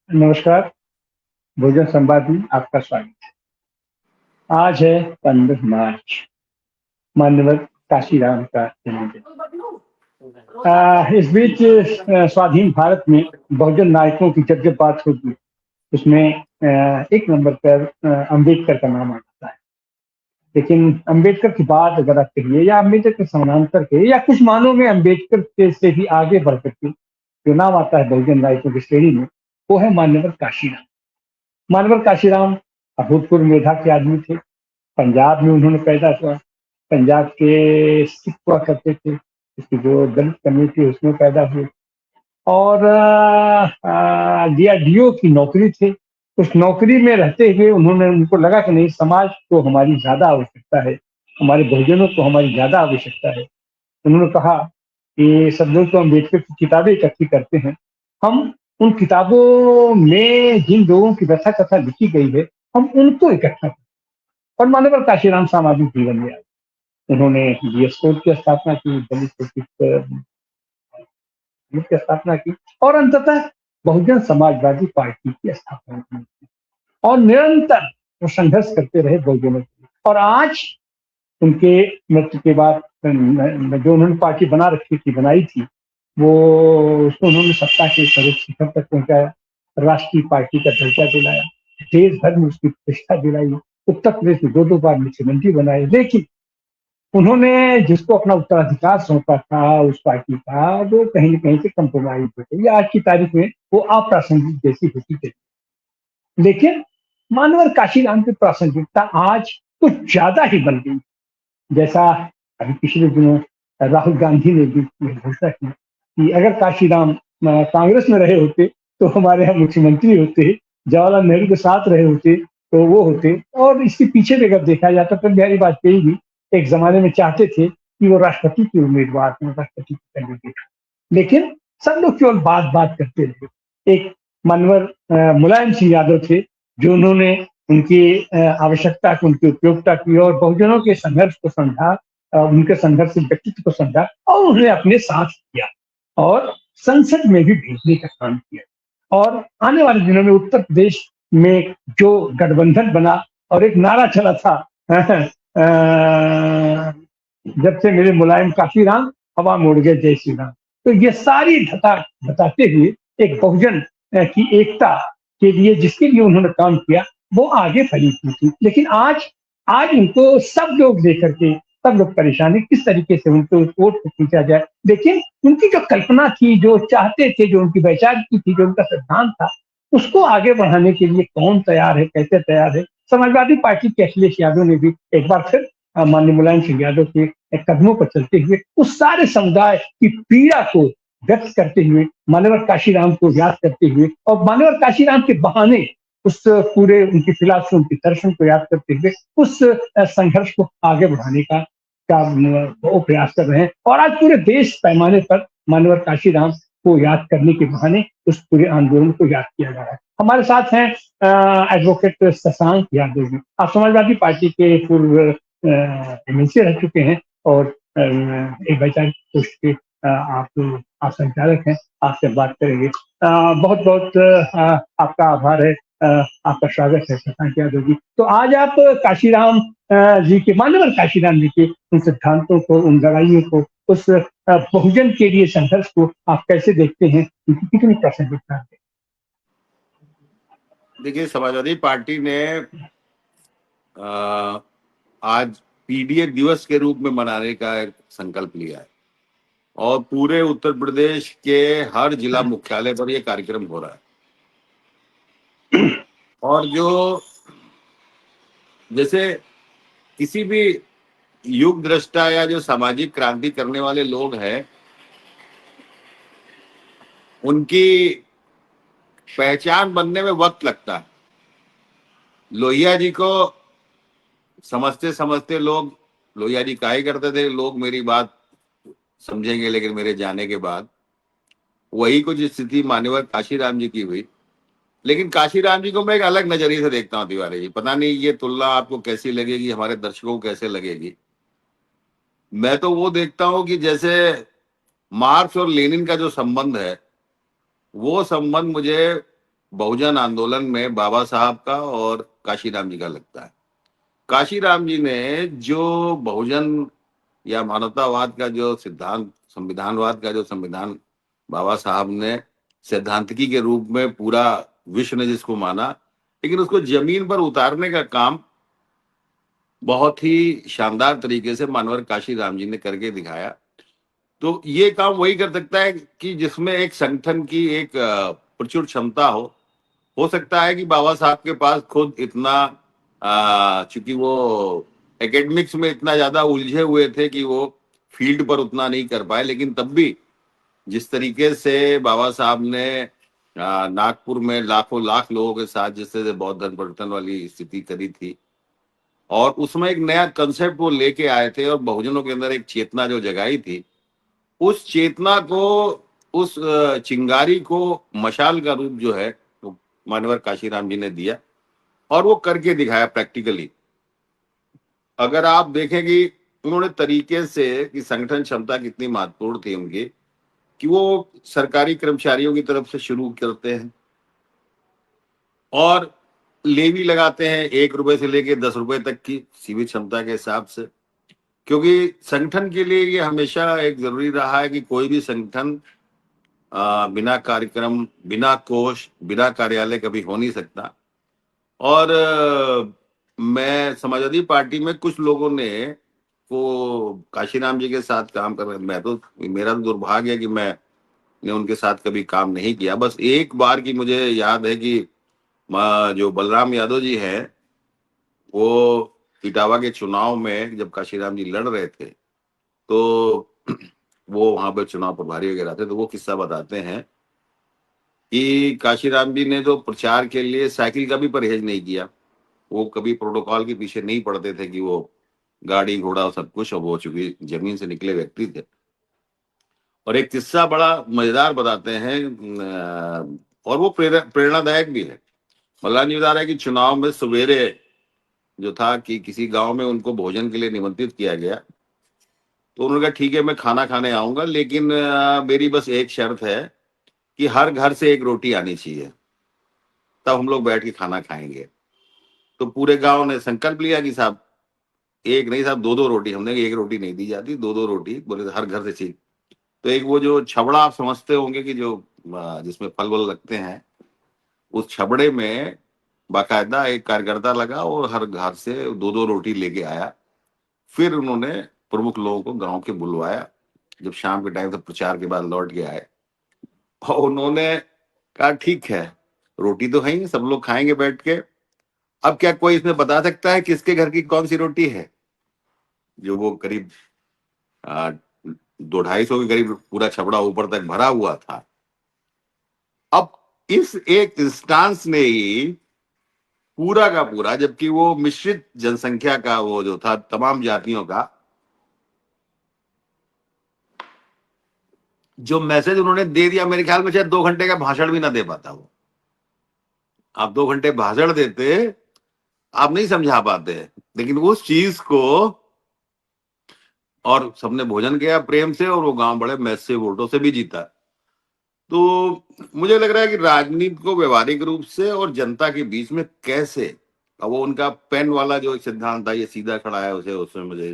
नमस्कार। भोजन संवाद में आपका स्वागत है। आज है 15 मार्च, माननीय काशीराम का जन्मदिन। इस बीच स्वाधीन भारत में बहुजन नायकों की जब जब बात होगी, उसमें एक नंबर पर अम्बेडकर का नाम आता है। लेकिन अम्बेडकर की बात अगर आप करिए या अम्बेडकर के समानांतर के या कुछ मानों में अम्बेडकर के से भी आगे बढ़ करके जो नाम आता है बहुजन नायकों की श्रेणी में, वो है मान्यवर काशीराम। मानवर काशीराम अभूतपूर्व मेधा के आदमी थे। पंजाब में उन्होंने पैदा हुआ। पंजाब के सिख हुआ करते थे, उसकी जो दलित कम्युनिटी उसमें पैदा हुए। और डीआरडीओ की नौकरी थी। उस नौकरी में रहते हुए उनको लगा कि नहीं, समाज को हमारी ज्यादा आवश्यकता है, हमारे बहुजनों को हमारी ज्यादा आवश्यकता है। उन्होंने कहा कि सब लोग तो अम्बेडकर की किताबें इकट्ठी करते हैं, हम उन किताबों में जिन लोगों की व्यथा कथा लिखी गई है, हम उनको इकट्ठा करें। और मानव काशीराम सामाजिक जीवन में आए। उन्होंने डीएस कोड की स्थापना की, दलित की स्थापना की और अंततः बहुजन समाजवादी पार्टी की स्थापना की और निरंतर वो संघर्ष करते रहे बहुजनों के लिए। और आज उनके मृत्यु के बाद जो उन्होंने पार्टी बना रखी थी, बनाई थी, वो उसको उन्होंने सत्ता के सर्वोच्च शिखर तक पहुंचाया, राष्ट्रीय पार्टी का दर्जा दिलाया, देश भर में उसकी प्रतिष्ठा दिलाई, उत्तर प्रदेश में 2 2 बार मुख्यमंत्री बनाए। लेकिन उन्होंने जिसको अपना उत्तराधिकार सौंपा था उस पार्टी का, वो कहीं न कहीं से कंप्रोमाइज हो गई। आज की तारीख में वो अप्रासंगिक जैसी होती गई। लेकिन मानवर काशीराम की प्रासंगिकता आज कुछ ज्यादा ही बन गई। जैसा अभी पिछले दिनों राहुल गांधी ने भी घोषणा की कि अगर काशीराम कांग्रेस में रहे होते तो हमारे यहाँ मुख्यमंत्री होते, जवाहरलाल नेहरू के साथ रहे होते तो वो होते। और इसके पीछे भी अगर देखा जाए तो अटल बिहारी वाजपेयी भी एक जमाने में चाहते थे कि वो राष्ट्रपति की उम्मीदवार थे, राष्ट्रपति की कैंडिडेट। लेकिन सब लोग केवल बात बात करते रहे। एक मनवर मुलायम सिंह यादव थे, जो उन्होंने उनकी आवश्यकता की, उनकी उपयोगिता की और बहुजनों के संघर्ष को समझा, उनके संघर्ष के व्यक्तित्व को समझा और उन्हें अपने साथ किया और संसद में भी भेजने का काम किया। और आने वाले दिनों में उत्तर प्रदेश में जो गठबंधन बना और एक नारा चला था जब से मेरे मुलायम काशीराम, हवा में उड़ गए जय श्री राम। तो ये सारी बताते हुए एक बहुजन की एकता के लिए जिसके लिए उन्होंने काम किया, वो आगे फली हुई थी। लेकिन आज आज उनको सब लोग लेकर के सब लोग परेशान है किस तरीके से उनको वोट को खींचा जाए। लेकिन उनकी जो कल्पना थी, जो चाहते थे, जो उनकी वैचारिक थी, जो उनका सिद्धांत था, उसको आगे बढ़ाने के लिए कौन तैयार है, कैसे तैयार है। समाजवादी पार्टी के अखिलेश यादव ने भी एक बार फिर माननीय मुलायम सिंह यादव के कदमों पर चलते हुए उस सारे समुदाय की पीड़ा को व्यक्त करते हुए, मान्यवर काशीराम को याद करते हुए और मान्यवर काशीराम के बहाने उस पूरे उनकी फिलॉसफी, उनके दर्शन को याद करते हुए उस संघर्ष को आगे बढ़ाने का वो प्रयास कर रहे हैं। और आज पूरे देश पैमाने पर मान्यवर काशीराम को याद करने के बहाने उस पूरे आंदोलन को याद किया जा रहा है। हमारे साथ हैं एडवोकेट शशांक यादव जी। आप समाजवादी पार्टी के पूर्व एमएलसी रह चुके हैं और एक वैचारिक पोस्ट के आप संचालक हैं। आपसे बात करेंगे। बहुत बहुत आपका आभार है, आपका स्वागत है शशांक यादव जी। तो आज आप काशीराम जी के, मानवर काशीराम जी के उन सिद्धांतों को, उन लड़ाइयों को, उस बहुजन के लिए संघर्ष को आप कैसे देखते हैं, उनकी कितनी प्रासंगिकता है? देखिए, समाजवादी पार्टी ने आज पीडीए दिवस के रूप में मनाने का एक संकल्प लिया है और पूरे उत्तर प्रदेश के हर जिला मुख्यालय पर यह कार्यक्रम हो रहा है। और जो जैसे किसी भी युग दृष्टा या जो सामाजिक क्रांति करने वाले लोग हैं, उनकी पहचान बनने में वक्त लगता है। लोहिया जी को समझते समझते लोग लोहिया जी काहे करते थे, लोग मेरी बात समझेंगे लेकिन मेरे जाने के बाद, वही कुछ स्थिति मान्यवर काशीराम जी की हुई। लेकिन काशीराम जी को मैं एक अलग नजरिए से देखता हूँ तिवारी जी। पता नहीं ये तुलना आपको कैसी लगेगी, हमारे दर्शकों को कैसे लगेगी। मैं तो वो देखता हूँ कि जैसे मार्क्स और लेनिन का जो संबंध है, वो संबंध मुझे बहुजन आंदोलन में बाबा साहब का और काशीराम जी का लगता है। काशीराम जी ने जो बहुजन या मानवतावाद का जो सिद्धांत, संविधानवाद का जो संविधान बाबा साहब ने सैद्धांतिकी के रूप में पूरा विश्व ने जिसको माना, लेकिन उसको जमीन पर उतारने का काम बहुत ही शानदार तरीके से मानवर काशीराम जी ने करके दिखाया। तो ये काम वही कर सकता है कि जिसमें एक संगठन की एक प्रचुर क्षमता हो सकता है कि बाबा साहब के पास खुद इतना चूंकि वो एकेडमिक्स में इतना ज्यादा उलझे हुए थे कि वो फील्ड पर उतना नहीं कर पाए, लेकिन तब भी जिस तरीके से बाबा साहब ने नागपुर में लाखों लाख लोगों के साथ जिस तरह से बौद्ध धर्म परिवर्तन वाली स्थिति करी थी, और उसमें एक नया कंसेप्ट वो लेके आए थे और बहुजनों के अंदर एक चेतना जो जगाई थी, उस चेतना को, उस चिंगारी को मशाल का रूप जो है तो मानवर काशीराम जी ने दिया और वो करके दिखाया प्रैक्टिकली। अगर आप देखेंगे उन्होंने तरीके से कि संगठन क्षमता कितनी महत्वपूर्ण थी उनकी, कि वो सरकारी कर्मचारियों की तरफ से शुरू करते हैं और लेवी लगाते हैं 1 रुपए से लेके 10 रुपए तक की सीमित क्षमता के हिसाब से, क्योंकि संगठन के लिए ये हमेशा एक जरूरी रहा है कि कोई भी संगठन बिना कार्यक्रम, बिना कोष, बिना कार्यालय कभी हो नहीं सकता। और मैं समाजवादी पार्टी में कुछ लोगों ने वो काशीराम जी के साथ काम कर रहे, मैं तो, मेरा तो दुर्भाग्य है कि मैंने उनके साथ कभी काम नहीं किया। बस एक बार की मुझे याद है कि जो बलराम यादव जी हैं, वो इटावा के चुनाव में जब काशीराम जी लड़ रहे थे तो वो वहां पर चुनाव प्रभारी वगैरह थे, तो वो किस्सा बताते हैं कि काशीराम जी ने तो प्रचार के लिए साइकिल का भी परहेज नहीं किया। वो कभी प्रोटोकॉल के पीछे नहीं पड़ते थे कि वो गाड़ी घोड़ा सब कुछ, और वो चूंकि जमीन से निकले व्यक्ति थे। और एक किस्सा बड़ा मजेदार बताते हैं और वो प्रेरणादायक भी है। मल्लान जी बता रहा है कि चुनाव में सवेरे जो था कि किसी गांव में उनको भोजन के लिए निमंत्रित किया गया, तो उन्होंने कहा ठीक है मैं खाना खाने आऊंगा, लेकिन मेरी बस एक शर्त है कि हर घर से एक रोटी आनी चाहिए, तब हम लोग बैठ के खाना खाएंगे। तो पूरे गांव ने संकल्प लिया कि साहब एक नहीं साहब 2-2 रोटी, हमने एक रोटी नहीं दी जाती, 2-2 रोटी, बोले हर घर से चाहिए। तो एक वो जो छबड़ा आप समझते होंगे कि जो जिसमें फल वल लगते हैं, उस छबड़े में बाकायदा एक कार्यकर्ता लगा और हर घर से 2-2 रोटी लेके आया। फिर उन्होंने प्रमुख लोगों को गांव के बुलवाया, जब शाम के टाइम से प्रचार के बाद लौट के आए, और उन्होंने कहा ठीक है रोटी तो है ही, सब लोग खाएंगे बैठ के, अब क्या कोई इसमें बता सकता है किसके घर की कौन सी रोटी है? जो वो करीब 200-250 के करीब पूरा छबड़ा ऊपर तक भरा हुआ था। अब इस एक इंस्टांस ने ही पूरा का पूरा, जबकि वो मिश्रित जनसंख्या का वो जो था तमाम जातियों का, जो मैसेज उन्होंने दे दिया, मेरे ख्याल में शायद 2 घंटे का भाषण भी ना दे पाता वो। आप 2 घंटे भाषण देते आप नहीं समझा पाते, लेकिन उस चीज को, और सबने भोजन किया प्रेम से और वो गांव बड़े मैसिव वोटों से भी जीता। तो मुझे लग रहा है कि राजनीति को व्यवहारिक रूप से और जनता के बीच में कैसे, अब वो उनका पेन वाला जो एक सिद्धांत था, ये सीधा खड़ा है, उसे उसमें मुझे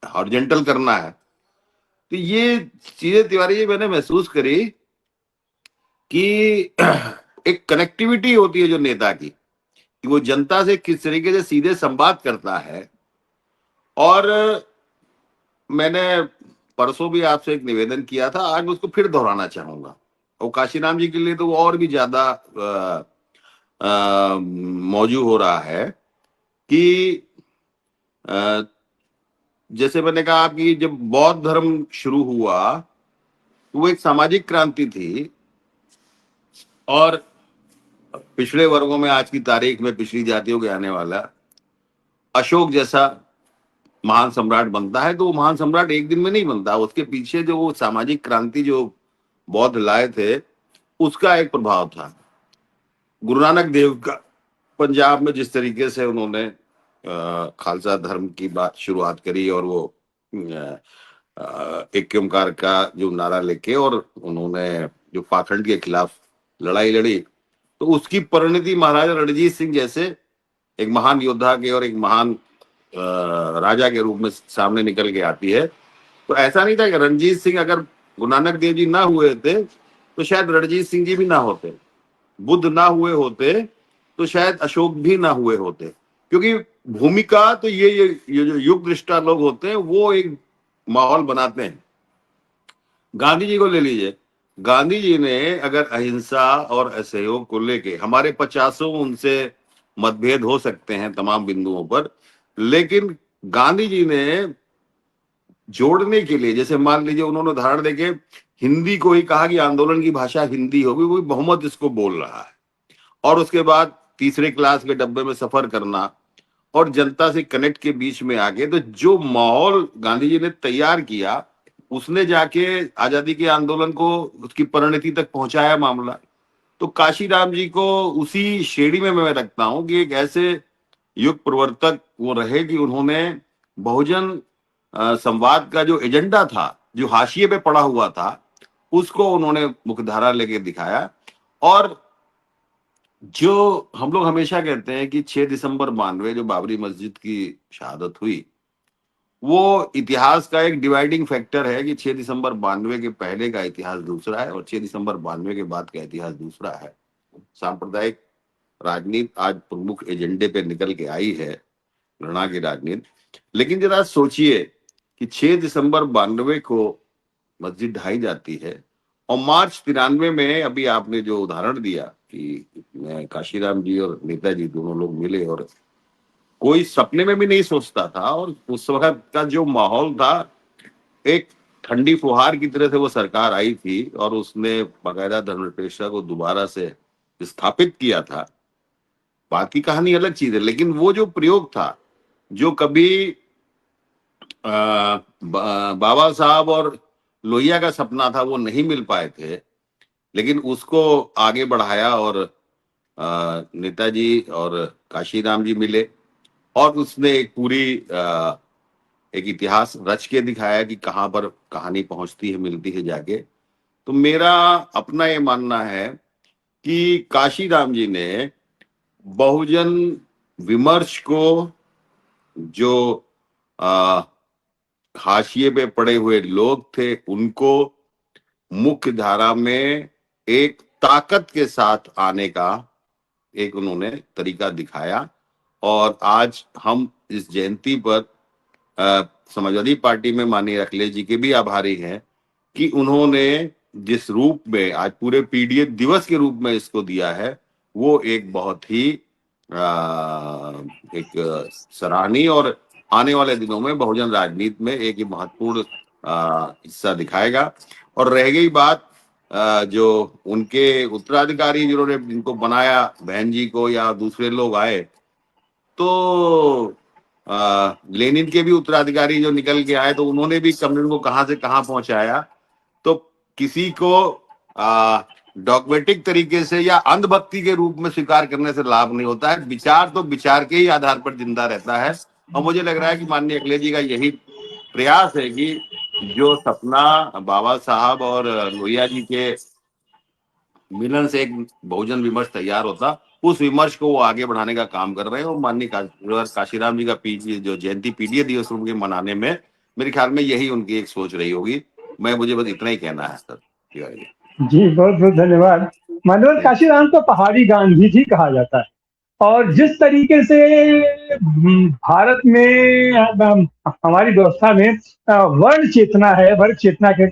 हॉरिजॉन्टल करना है। तो ये चीजें तिवारी जी मैंने महसूस करी कि एक कनेक्टिविटी होती है जो नेता की, कि वो जनता से किस तरीके से सीधे संवाद करता है। और मैंने परसों भी आपसे एक निवेदन किया था, आज उसको फिर दोहराना चाहूंगा, और काशीराम जी के लिए तो वो और भी ज्यादा मौजू हो रहा है कि जैसे मैंने कहा कि जब बौद्ध धर्म शुरू हुआ तो वो एक सामाजिक क्रांति थी, और पिछड़े वर्गों में आज की तारीख में पिछड़ी जातियों के आने वाला अशोक जैसा महान सम्राट बनता है, तो वो महान सम्राट एक दिन में नहीं बनता, उसके पीछे जो वो सामाजिक क्रांति जो बौद्ध लाए थे उसका एक प्रभाव था। गुरु नानक देव का पंजाब में जिस तरीके से उन्होंने खालसा धर्म की बात शुरुआत करी, और वो एक ओंकार का जो नारा लेके, और उन्होंने जो पाखंड के खिलाफ लड़ाई लड़ी, तो उसकी परिणति महाराजा रणजीत सिंह जैसे एक महान योद्धा के और एक महान राजा के रूप में सामने निकल के आती है। तो ऐसा नहीं था कि रणजीत सिंह अगर गुरु नानक देव जी ना हुए थे तो शायद रणजीत सिंह जी भी ना होते, बुद्ध ना हुए होते तो शायद अशोक भी ना हुए होते, क्योंकि भूमिका तो ये जो युग दृष्टा लोग होते हैं वो एक माहौल बनाते हैं। गांधी जी को ले लीजिए, गांधी जी ने अगर अहिंसा और असहयोग को लेके, हमारे 50 उनसे मतभेद हो सकते हैं तमाम बिंदुओं पर, लेकिन गांधी जी ने जोड़ने के लिए, जैसे मान लीजिए उन्होंने उदाहरण देके हिंदी को ही कहा कि आंदोलन की भाषा हिंदी होगी, कोई बहुमत इसको बोल रहा है, और उसके बाद तीसरे क्लास के डब्बे में सफर करना और जनता से कनेक्ट के बीच में आके, तो जो माहौल गांधी जी ने तैयार किया उसने जाके आजादी के आंदोलन को उसकी परिणति तक पहुंचाया मामला। तो काशीराम जी को उसी श्रेणी में मैं रखता हूं कि एक ऐसे युग प्रवर्तक वो रहे कि उन्होंने बहुजन संवाद का जो एजेंडा था, जो हाशिए पे पड़ा हुआ था, उसको उन्होंने मुख्यधारा लेके दिखाया। और जो हम लोग हमेशा कहते हैं कि 6 दिसंबर 92 जो बाबरी मस्जिद की शहादत हुई, वो इतिहास का एक डिवाइडिंग फैक्टर है कि 6 दिसंबर 92 के पहले का इतिहास दूसरा है और 6 दिसंबर 92 के बाद का इतिहास दूसरा है। सांप्रदायिक राजनीति आज प्रमुख एजेंडे पे निकल के आई है, घृणा की राजनीति। लेकिन जरा सोचिए कि 6 दिसंबर 92 को मस्जिद ढाई जाती है और मार्च 93 में अभी आपने जो उदाहरण दिया कि काशीराम जी और नेताजी दोनों लोग मिले, और कोई सपने में भी नहीं सोचता था, और उस वक्त का जो माहौल था, एक ठंडी फुहार की तरह से वो सरकार आई थी और उसने बाकायदा धर्मनिरपेक्षता को दोबारा से स्थापित किया था। बात की कहानी अलग चीज है, लेकिन वो जो प्रयोग था, जो कभी बाबा साहब और लोहिया का सपना था, वो नहीं मिल पाए थे, लेकिन उसको आगे बढ़ाया और नेताजी और काशीराम जी मिले और उसने एक पूरी एक इतिहास रच के दिखाया कि कहाँ पर कहानी पहुंचती है, मिलती है जाके। तो मेरा अपना ये मानना है कि काशीराम जी ने बहुजन विमर्श को, जो हाशिए पे पड़े हुए लोग थे, उनको मुख्य धारा में एक ताकत के साथ आने का एक उन्होंने तरीका दिखाया। और आज हम इस जयंती पर समाजवादी पार्टी में माननीय अखिलेश जी के भी आभारी हैं कि उन्होंने जिस रूप में आज पूरे पीडीए दिवस के रूप में इसको दिया है, वो एक बहुत ही एक सराहनीय और आने वाले दिनों में बहुजन राजनीति में एक महत्वपूर्ण हिस्सा दिखाएगा। और रह गई बात जो उनके उत्तराधिकारी जिन्होंने जिनको बनाया, बहन जी को या दूसरे लोग आए, तो लेनिन के भी उत्तराधिकारी जो निकल के आए, तो उन्होंने भी कम्युनिज्म को कहां से कहां पहुंचाया। तो किसी को डॉगमेटिक तरीके से या अंधभक्ति के रूप में स्वीकार करने से लाभ नहीं होता है। विचार तो विचार के ही आधार पर जिंदा रहता है, और मुझे लग रहा है कि माननीय अखिलेश जी का यही प्रयास है कि जो सपना बाबा साहब और लोहिया जी के मिलन से एक बहुजन विमर्श तैयार होता, उस विमर्श को वो आगे बढ़ाने का काम कर रहे हैं। और माननीय काशीराम जी का जो जयंती पीडीए दिवस उनके मनाने में मेरे ख्याल में यही उनकी एक सोच रही होगी। मुझे बस इतना ही कहना है सर। जी बहुत बहुत धन्यवाद। माननीय काशीराम को पहाड़ी गांधी जी कहा जाता है, और जिस तरीके से भारत में हमारी व्यवस्था में वर्ण चेतना है, वर्ण चेतना के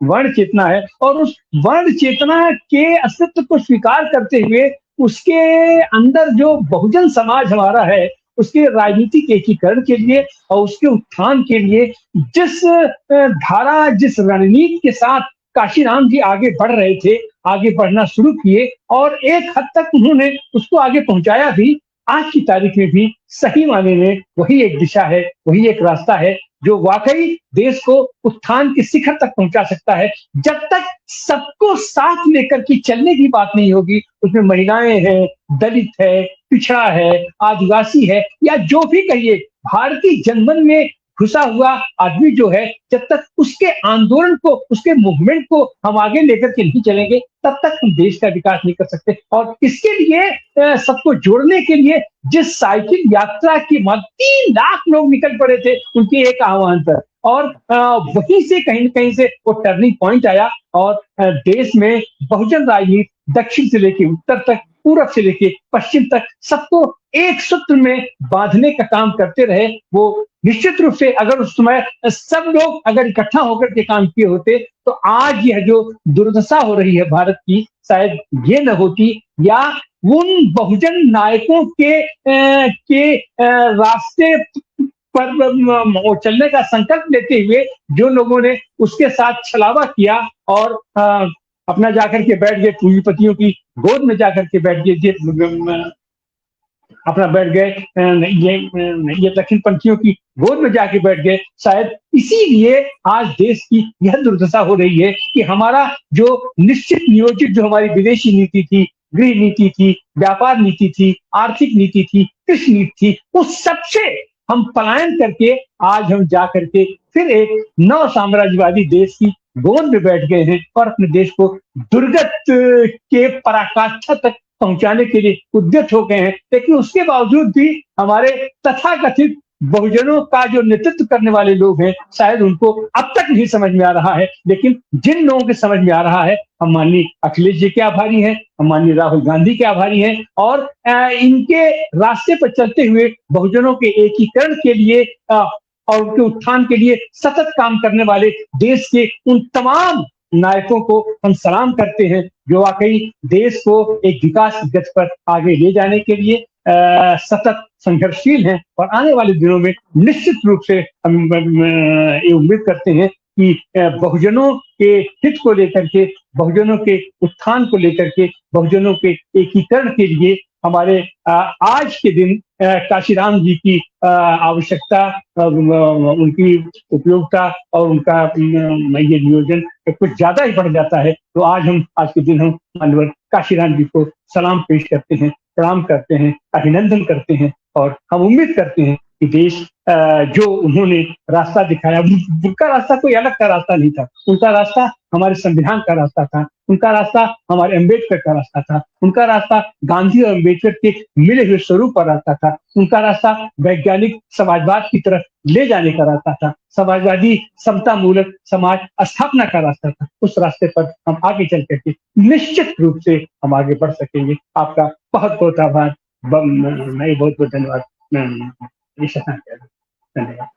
वर्ण चेतना है, और उस वर्ण चेतना के अस्तित्व को स्वीकार करते हुए उसके अंदर जो बहुजन समाज हमारा है, उसके राजनीतिक एकीकरण के लिए और उसके उत्थान के लिए जिस धारा, जिस रणनीति के साथ काशीराम जी आगे बढ़ रहे थे, आगे बढ़ना शुरू किए, और एक हद तक उन्होंने उसको आगे पहुंचाया भी। आज की तारीख में भी सही मायने में वही एक दिशा है, वही एक रास्ता है जो वाकई देश को उत्थान के शिखर तक पहुंचा सकता है। जब तक सबको साथ लेकर के चलने की बात नहीं होगी, उसमें महिलाएं हैं, दलित है, पिछड़ा है, आदिवासी है, या जो भी कहिए, भारतीय जनमन में घुसा हुआ आदमी जो है, जब तक उसके आंदोलन को, उसके मूवमेंट को हम आगे लेकर के नहीं चलेंगे, तब तक हम देश का विकास नहीं कर सकते। और इसके लिए सबको जोड़ने के लिए जिस साइकिल यात्रा की 3 लाख लोग निकल पड़े थे उनके एक आह्वान पर, और वहीं से कहीं न कहीं से वो टर्निंग पॉइंट आया, और देश में बहुजन राजनीति दक्षिण से लेके उत्तर तक, पूरब से लेके पश्चिम तक सबको एक सूत्र में बांधने का काम करते रहे। वो निश्चित रूप से अगर उस समय सब लोग अगर इकट्ठा होकर के काम किए होते, तो आज यह जो दुर्दशा हो रही है भारत की, शायद ये न होती, या उन बहुजन नायकों के रास्ते पर चलने का संकल्प लेते हुए जो लोगों ने उसके साथ छलावा किया और अपना जाकर के बैठ गए, पूंजीपतियों की गोद में जाकर के बैठ गए, अपना बैठ गए, ये दक्षिण पंथियों की गोद में जाके बैठ गए। शायद इसीलिए आज देश की यह दुर्दशा हो रही है कि हमारा जो निश्चित नियोजित, जो हमारी विदेशी नीति थी, गृह नीति थी, व्यापार नीति थी, आर्थिक नीति थी, कृषि नीति थी, उस सबसे हम पलायन करके आज हम जा करके फिर एक नव साम्राज्यवादी देश की गोद में बैठ गए हैं और अपने देश को दुर्गत के पराकाष्ठा तक पहुंचाने के लिए उद्यत हो गए हैं। लेकिन उसके बावजूद भी हमारे तथाकथित बहुजनों का जो नेतृत्व करने वाले लोग हैं, शायद उनको अब तक नहीं समझ में आ रहा है। लेकिन जिन लोगों के समझ में आ रहा है, हम माननीय अखिलेश जी के आभारी हैं, हम माननीय राहुल गांधी के आभारी हैं, और इनके रास्ते पर चलते हुए बहुजनों के एकीकरण के लिए और उनके उत्थान के लिए सतत काम करने वाले देश के उन तमाम नायकों को हम सलाम करते हैं, जो वाकई देश को एक विकास की गति पर आगे ले जाने के लिए सतत संघर्षशील हैं। और आने वाले दिनों में निश्चित रूप से हम ये उम्मीद करते हैं कि बहुजनों के हित को लेकर के, बहुजनों के उत्थान को लेकर के, बहुजनों के एकीकरण के लिए हमारे आज के दिन काशीराम जी की आवश्यकता, उनकी उपयोगिता और उनका ये नियोजन कुछ ज्यादा ही बढ़ जाता है। तो आज के दिन हम माननीय काशीराम जी को सलाम पेश करते हैं, प्रणाम करते हैं, अभिनंदन करते हैं, और हम उम्मीद करते हैं कि देश जो उन्होंने रास्ता दिखाया, उनका रास्ता कोई अलग का रास्ता नहीं था, उनका रास्ता हमारे संविधान का रास्ता था, उनका रास्ता हमारे अम्बेडकर का रास्ता था, उनका रास्ता गांधी और अम्बेडकर के मिले हुए स्वरूप का रास्ता था, उनका रास्ता वैज्ञानिक समाजवाद की तरफ ले जाने का रास्ता था, समाजवादी समता मूलक समाज स्थापना का रास्ता था। उस रास्ते पर हम आगे चल करके निश्चित रूप से हम आगे बढ़ सकेंगे। आपका बहुत बहुत आभार, बहुत बहुत धन्यवाद। धन्यवाद।